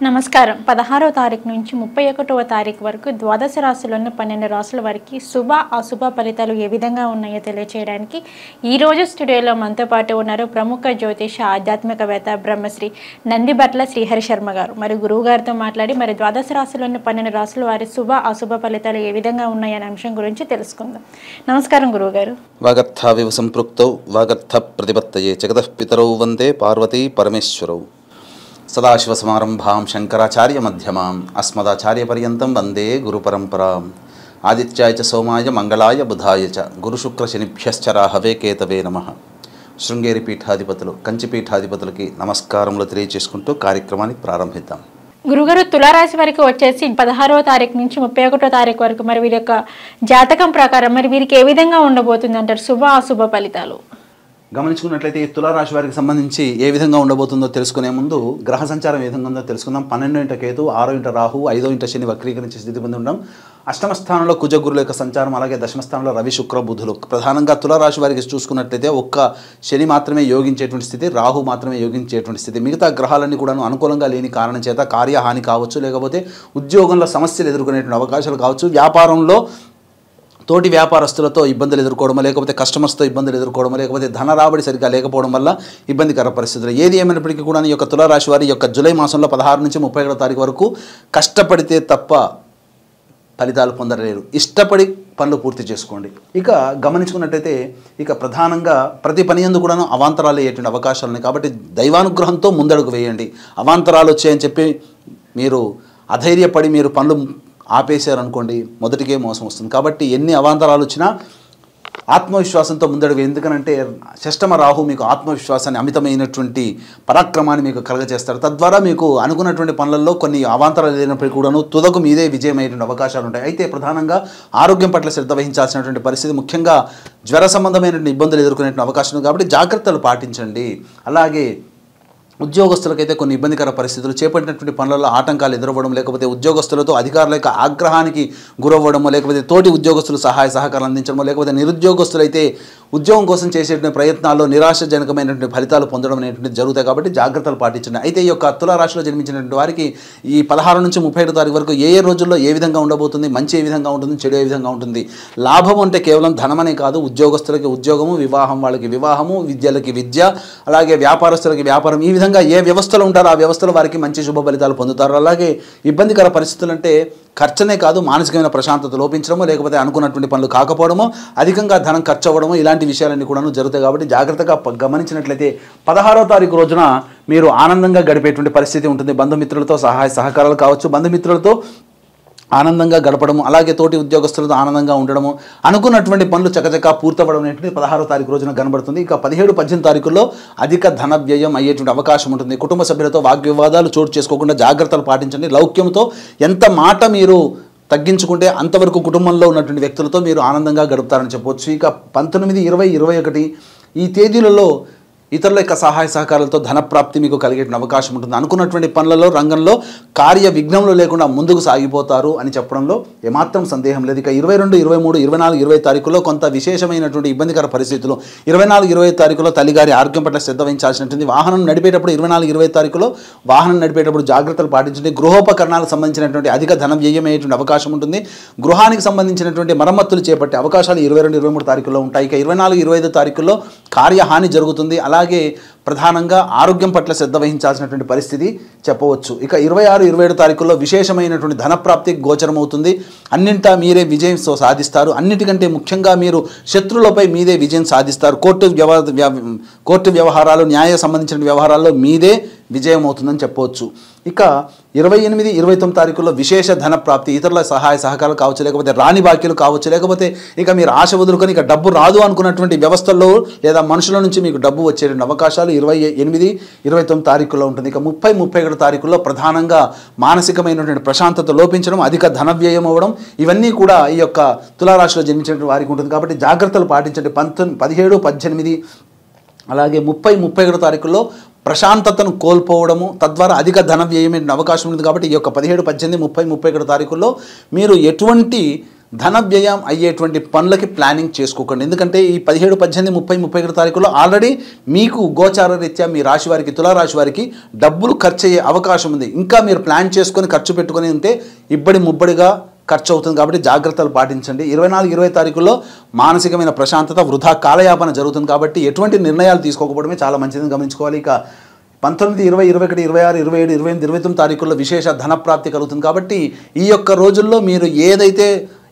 నమస్కారం. 16వ తారీఖు నుంచి 31వ తారీఖు వరకు ద్వాదశ రాశుల్లోని 12 రాశుల వారికి శుభ అశుభ ఫలితాలు ఏ విధంగా ఉన్నాయో తెలియజేయడానికి ఈరోజు స్టూడియోలో మనతో పాటు ఉన్నారు ప్రముఖ జ్యోతిష ఆధ్యాత్మికవేత్త బ్రహ్మశ్రీ నందిబట్ల శ్రీహరి శర్మ గారు. మరి గురువు గారితో మాట్లాడి ద్వాదశ రాశుల్లోని 12 రాశుల వారి శుభ అశుభ ఫలితాలు ఏ విధంగా ఉన్నాయనే అంశం గురించి తెలుసుకుందాం. నమస్కారం గురువు గారు. వాగర్థావివ సంపృక్తౌ వాగర్థ ప్రతిపత్తయే జగతః పితరౌ వందే పార్వతీ పరమేశ్వరౌ. సదాశివసమారంభాం శంకరాచార్య మధ్యమాం అస్మదాచార్యపర్యంతం వందే గురుపరంపరాం. ఆదిత్యాయ చ సోమాయ మంగళాయ బుధాయ చ గురుశుక్రశనిభ్యశ్చరాహవే కేతవే నమః. శృంగేరి పీఠాధిపతులు కంచి పీఠాధిపతులకి నమస్కారములు తెలియజేసుకుంటూ కార్యక్రమాన్ని ప్రారంభిద్దాం. గురుగారు, తులారాశి వారికి వచ్చేసి 16వ తారీఖు నుంచి 31వ తారీఖు వరకు మరి వీరి యొక్క జాతకం ప్రకారం మరి వీరికి ఏ విధంగా ఉండబోతుంది అంటారు శుభ అశుభ ఫలితాలు? గమనించుకున్నట్లయితే తులారాశి వారికి సంబంధించి ఏ విధంగా ఉండబోతుందో తెలుసుకునే ముందు గ్రహ సంచారం ఏ విధంగా ఉందో తెలుసుకుందాం. 12వ ఇంట కేతు, 6వ ఇంట రాహు, 5వ ఇంట శని వక్రీకరించే స్థితి పొంది ఉండడం, అష్టమ స్థానంలో కుజగురుల యొక్క సంచారం, అలాగే దశమ స్థానంలో రవి శుక్ర బుధులు. ప్రధానంగా తులారాశి వారికి చూసుకున్నట్లయితే ఒక్క శని మాత్రమే యోగించేటువంటి స్థితి, రాహు మాత్రమే యోగించేటువంటి స్థితి. మిగతా గ్రహాలన్నీ కూడా అనుకూలంగా లేని కారణం చేత కార్యహాని కావచ్చు, లేకపోతే ఉద్యోగంలో సమస్యలు ఎదుర్కొనేటువంటి అవకాశాలు కావచ్చు, వ్యాపారంలో తోటి వ్యాపారస్తులతో ఇబ్బందులు ఎదుర్కోవడమో, లేకపోతే కస్టమర్స్తో ఇబ్బందులు ఎదుర్కోవడమో, లేకపోతే ధన రాబడి సరిగ్గా లేకపోవడం వల్ల ఇబ్బందికర పరిస్థితులు. ఏది ఏమైనప్పటికీ కూడా ఈ యొక్క తులారాశి వారి యొక్క జూలై మాసంలో 16 నుంచి 31వ తారీఖు వరకు కష్టపడితే తప్ప ఫలితాలు పొందలేరు. ఇష్టపడి పనులు పూర్తి చేసుకోండి. ఇక గమనించుకున్నట్టయితే ఇక ప్రధానంగా ప్రతి పని యందు కూడాను అవాంతరాలు అయ్యేటువంటి అవకాశాలు ఉన్నాయి. కాబట్టి దైవానుగ్రహంతో ముందడుగు వేయండి. అవాంతరాలు వచ్చాయని చెప్పి మీరు అధైర్యపడి మీరు పనులు ఆపేశారనుకోండి, మొదటికే మోసం వస్తుంది. కాబట్టి ఎన్ని అవాంతరాలు వచ్చినా ఆత్మవిశ్వాసంతో ముందడుగు. ఎందుకనంటే షష్టమ రాహు మీకు ఆత్మవిశ్వాసాన్ని, అమితమైనటువంటి పరాక్రమాన్ని మీకు కలగజేస్తారు. తద్వారా మీకు అనుకున్నటువంటి పనులలో కొన్ని అవాంతరాలు లేనప్పటికీ కూడాను తుదకు మీదే విజయమయ్యేటువంటి అవకాశాలు ఉంటాయి. అయితే ప్రధానంగా ఆరోగ్యం పట్ల శ్రద్ధ వహించాల్సినటువంటి పరిస్థితి, ముఖ్యంగా జ్వర సంబంధమైనటువంటి ఇబ్బందులు ఎదుర్కొనేటువంటి అవకాశం ఉంది. కాబట్టి జాగ్రత్తలు పాటించండి. అలాగే ఉద్యోగస్తులకైతే కొన్ని ఇబ్బందికర పరిస్థితులు, చేపట్టినటువంటి పనులలో ఆటంకాలు ఎదురవ్వడం, లేకపోతే ఉద్యోగస్తులతో అధికారుల యొక్క ఆగ్రహానికి గురవ్వడమో, లేకపోతే తోటి ఉద్యోగస్తులు సహాయ సహకారాలు అందించడమో, లేకపోతే నిరుద్యోగస్తులైతే ఉద్యోగం కోసం చేసేటువంటి ప్రయత్నాల్లో నిరాశజనకమైనటువంటి ఫలితాలు పొందడం అనేటువంటి జరుగుతాయి. కాబట్టి జాగ్రత్తలు పాటించండి. అయితే ఈ యొక్క తులారాశిలో జన్మించినటువంటి వారికి ఈ 16 నుంచి 31 తారీఖు వరకు ఏ రోజుల్లో ఏ విధంగా ఉండబోతుంది, మంచి ఏ విధంగా ఉంటుంది, చెడు ఏ విధంగా ఉంటుంది. లాభం అంటే కేవలం ధనమనే కాదు, ఉద్యోగస్తులకి ఉద్యోగము, వివాహం వాళ్ళకి వివాహము, విద్యలకి విద్య, అలాగే వ్యాపారస్తులకి వ్యాపారం. ఈ విధంగా ఏ వ్యవస్థలో ఉంటారో ఆ వ్యవస్థలో వారికి మంచి శుభ ఫలితాలు పొందుతారు. అలాగే ఇబ్బందికర పరిస్థితులు అంటే ఖర్చునే కాదు, మానసికమైన ప్రశాంతత లోపించడమో, లేకపోతే అనుకున్నటువంటి పనులు కాకపోవడమో, అధికంగా ధనం ఖర్చు అవ్వడమో, ఇలాంటి విషయాలన్నీ కూడా జరుగుతాయి. కాబట్టి జాగ్రత్తగా గమనించినట్లయితే 16వ తారీఖు రోజున మీరు ఆనందంగా గడిపేటువంటి పరిస్థితి ఉంటుంది. బంధుమిత్రులతో సహాయ సహకారాలు కావచ్చు, బంధుమిత్రులతో ఆనందంగా గడపడము, అలాగే తోటి ఉద్యోగస్తులతో ఆనందంగా ఉండడము, అనుకున్నటువంటి పనులు చకచకా పూర్తవడం అనేటువంటి 16వ తారీఖు రోజున కనబడుతుంది. ఇక 17, 18 తారీఖుల్లో అధిక ధన వ్యయం అయ్యేటువంటి అవకాశం ఉంటుంది. కుటుంబ సభ్యులతో వాగ్వివాదాలు చోటు చేసుకోకుండా జాగ్రత్తలు పాటించండి. లౌక్యంతో ఎంత మాట మీరు తగ్గించుకుంటే అంతవరకు కుటుంబంలో ఉన్నటువంటి వ్యక్తులతో మీరు ఆనందంగా గడుపుతారని చెప్పవచ్చు. ఇక 19, 20, 21 ఈ తేదీలలో ఇతరుల యొక్క సహాయ సహకారాలతో ధనప్రాప్తి మీకు కలిగే అవకాశం ఉంటుంది. అనుకున్నటువంటి పనులలో రంగంలో కార్య విఘ్నంలో లేకుండా ముందుకు సాగిపోతారు అని చెప్పడంలో ఏమాత్రం సందేహం లేదు. ఇక 22, 23, 24, 20 తారీఖుల్లో కొంత విశేషమైనటువంటి ఇబ్బందికర పరిస్థితులు. 24, 20 తారీఖులో తల్లిగారి ఆరోగ్యం పట్ల శ్రద్ధ వహించాల్సినటువంటి, వాహనం నడిపేటప్పుడు 24, 20 తారీఖులో వాహనం నడిపేటప్పుడు జాగ్రత్తలు పాటించండి. గృహోపకరణాలకు సంబంధించినటువంటి అధిక ధన వ్యయం అయ్యేటువంటి అవకాశం ఉంటుంది. గృహానికి సంబంధించినటువంటి మరమ్మతులు చేపట్టే అవకాశాలు 22, 23 తారీఖుల్లో ఉంటాయి. ఇక 24, 25 తారీఖుల్లో కార్యహాని జరుగుతుంది. అలాగే ప్రధానంగా ఆరోగ్యం పట్ల శ్రద్ధ వహించాల్సినటువంటి పరిస్థితి చెప్పవచ్చు. ఇక 26, 27 తారీఖుల్లో విశేషమైనటువంటి ధనప్రాప్తి గోచరమవుతుంది. అన్నింటా మీరే విజయం సాధిస్తారు. అన్నిటికంటే ముఖ్యంగా మీరు శత్రువులపై మీదే విజయం సాధిస్తారు. కోర్టు వ్యవహారాలు, న్యాయ సంబంధించిన వ్యవహారాల్లో మీదే విజయం అవుతుందని చెప్పవచ్చు. ఇక 28, 29 తారీఖుల్లో విశేష ధన ప్రాప్తి, ఇతరుల సహాయ సహకారాలు కావచ్చు, లేకపోతే రాని బాకీలు కావచ్చు, లేకపోతే ఇక మీరు ఆశ వదులుకొని ఇక డబ్బు రాదు అనుకున్నటువంటి వ్యవస్థల్లో లేదా మనుషుల నుంచి మీకు డబ్బు వచ్చేటువంటి అవకాశాలు 28, 29 తారీఖుల్లో ఉంటుంది. ఇక 30, 31 తారీఖుల్లో ప్రధానంగా మానసికమైనటువంటి ప్రశాంతత లోపించడం, అధిక ధన వ్యయం అవ్వడం, ఇవన్నీ కూడా ఈ యొక్క తులారాశిలో జన్మించిన వారికి ఉంటుంది. కాబట్టి జాగ్రత్తలు పాటించండి. 17, 18 అలాగే 30, 31 తారీఖుల్లో ప్రశాంతతను కోల్పోవడము, తద్వారా అధిక ధన వ్యయమైన అవకాశం ఉంది. కాబట్టి ఈ యొక్క 17, 18, 30, 31 తారీఖుల్లో మీరు ఎటువంటి ధన వ్యయం అయ్యేటువంటి పనులకి ప్లానింగ్ చేసుకోకండి. ఎందుకంటే ఈ 17, 18, 30, 31 తారీఖులో ఆల్రెడీ మీకు గోచార రీత్యా మీ రాశి వారికి, తులారాశి వారికి డబ్బులు ఖర్చు అయ్యే అవకాశం ఉంది. ఇంకా మీరు ప్లాన్ చేసుకొని ఖర్చు పెట్టుకొని ఉంటే ఇబ్బడి ముబ్బడిగా ఖర్చు అవుతుంది. కాబట్టి జాగ్రత్తలు పాటించండి. 24, 20 తారీఖుల్లో మానసికమైన ప్రశాంతత, వృధా కాలయాపన జరుగుతుంది. కాబట్టి ఎటువంటి నిర్ణయాలు తీసుకోకపోవడమే చాలా మంచిదని గమనించుకోవాలి. ఇక 19, 20, 21, 26, 27, 28, 29 తారీఖుల్లో విశేష ధనప్రాప్తి కలుగుతుంది. కాబట్టి ఈ యొక్క రోజుల్లో మీరు ఏదైతే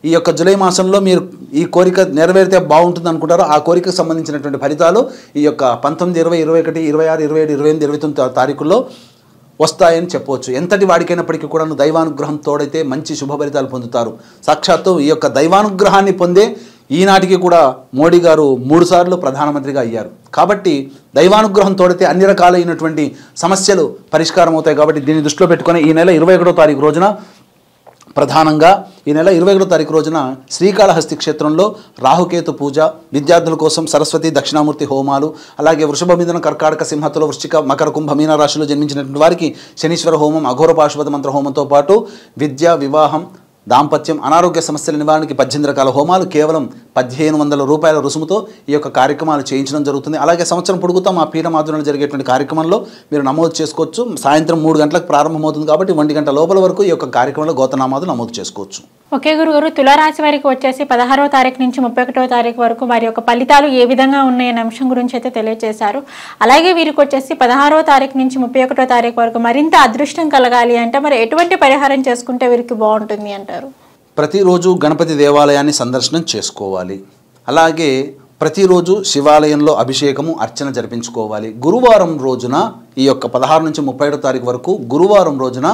ఈ యొక్క జూలై మాసంలో మీరు ఈ కోరిక నెరవేరితే బాగుంటుంది అనుకుంటారో ఆ కోరికకు సంబంధించినటువంటి ఫలితాలు ఈ యొక్క 19, 20, 21, 26, 27, 28, 29 తారీఖుల్లో వస్తాయని చెప్పవచ్చు. ఎంతటి వాడికైనప్పటికీ కూడా దైవానుగ్రహం తోడైతే మంచి శుభ ఫలితాలు పొందుతారు. సాక్షాత్తు ఈ యొక్క దైవానుగ్రహాన్ని పొందే ఈనాటికి కూడా మోడీ గారు 3 సార్లు ప్రధానమంత్రిగా అయ్యారు. కాబట్టి దైవానుగ్రహం తోడితే అన్ని రకాలైనటువంటి సమస్యలు పరిష్కారం అవుతాయి. కాబట్టి దీన్ని దృష్టిలో పెట్టుకొని ఈ నెల 21వ తారీఖు రోజున ప్రధానంగా ఈ నెల 21వ తారీఖు రోజున శ్రీకాళహస్తి క్షేత్రంలో రాహుకేతు పూజ, విద్యార్థుల కోసం సరస్వతి దక్షిణామూర్తి హోమాలు, అలాగే వృషభ మిథున కర్కాటక సింహతుల వృశ్చిక మకర కుంభ మీన రాశిలో జన్మించినటువంటి వారికి శనీశ్వర హోమం, అఘోర పాశుపత మంత్ర హోమంతో పాటు విద్య, వివాహం, దాంపత్యం, అనారోగ్య సమస్యల నివారణకి 18 రకాల హోమాలు కేవలం 1500 రూపాయల రుసుముతో ఈ యొక్క కార్యక్రమాలు చేయించడం జరుగుతుంది. అలాగే సంవత్సరం పొడుగుతా మా పీఠం ఆధ్వర్యంలో జరిగేటువంటి కార్యక్రమంలో మీరు నమోదు చేసుకోవచ్చు. సాయంత్రం 3 గంటలకు ప్రారంభమవుతుంది కాబట్టి 1 గంట లోపల వరకు ఈ యొక్క కార్యక్రమంలో గోతనామాలు నమోదు చేసుకోవచ్చు. ఓకే గురుగారు, తులారాశి వారికి వచ్చేసి 16వ తారీఖు నుంచి 31వ తారీఖు వరకు వారి యొక్క ఫలితాలు ఏ విధంగా ఉన్నాయనే అంశం గురించి అయితే తెలియజేశారు. అలాగే వీరికి వచ్చేసి 16వ తారీఖు నుంచి 31వ తారీఖు వరకు మరింత అదృష్టం కలగాలి అంటే మరి ఎటువంటి పరిహారం చేసుకుంటే వీరికి బాగుంటుంది అంటారు? ప్రతిరోజు గణపతి దేవాలయాన్ని సందర్శనం చేసుకోవాలి. అలాగే ప్రతిరోజు శివాలయంలో అభిషేకము, అర్చన జరిపించుకోవాలి. గురువారం రోజున ఈ యొక్క 16 నుంచి 31 తారీఖు వరకు గురువారం రోజున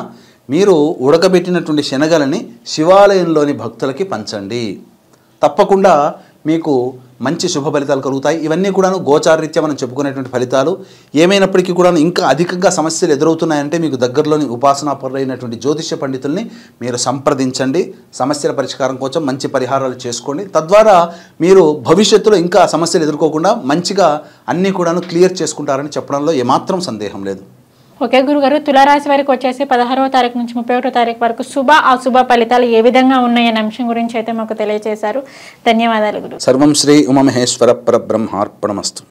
మీరు ఉడకబెట్టినటువంటి శనగలని శివాలయంలోని భక్తులకి పంచండి. తప్పకుండా మీకు మంచి శుభ ఫలితాలు కలుగుతాయి. ఇవన్నీ కూడాను గోచారరీత్యా మనం చెప్పుకునేటువంటి ఫలితాలు. ఏమైనప్పటికీ కూడా ఇంకా అధికంగా సమస్యలు ఎదురవుతున్నాయంటే మీకు దగ్గరలోని ఉపాసనాపరులైనటువంటి జ్యోతిష్య పండితుల్ని మీరు సంప్రదించండి. సమస్యల పరిష్కారం కోసం మంచి పరిహారాలు చేసుకోండి. తద్వారా మీరు భవిష్యత్తులో ఇంకా సమస్యలు ఎదుర్కోకుండా మంచిగా అన్నీ కూడాను క్లియర్ చేసుకుంటారని చెప్పడంలో ఏమాత్రం సందేహం లేదు. ఓకే గురుగారు, తులారాశి వారికి వచ్చేసి 16వ తారీఖు నుంచి 31వ తారీఖు వరకు శుభ అశుభ ఫలితాలు ఏ విధంగా ఉన్నాయనే అంశం గురించి అయితే మాకు తెలియజేశారు. ధన్యవాదాలు గురు. సర్వం శ్రీ ఉమామహేశ్వర పరబ్రహ్మార్పణమస్తు.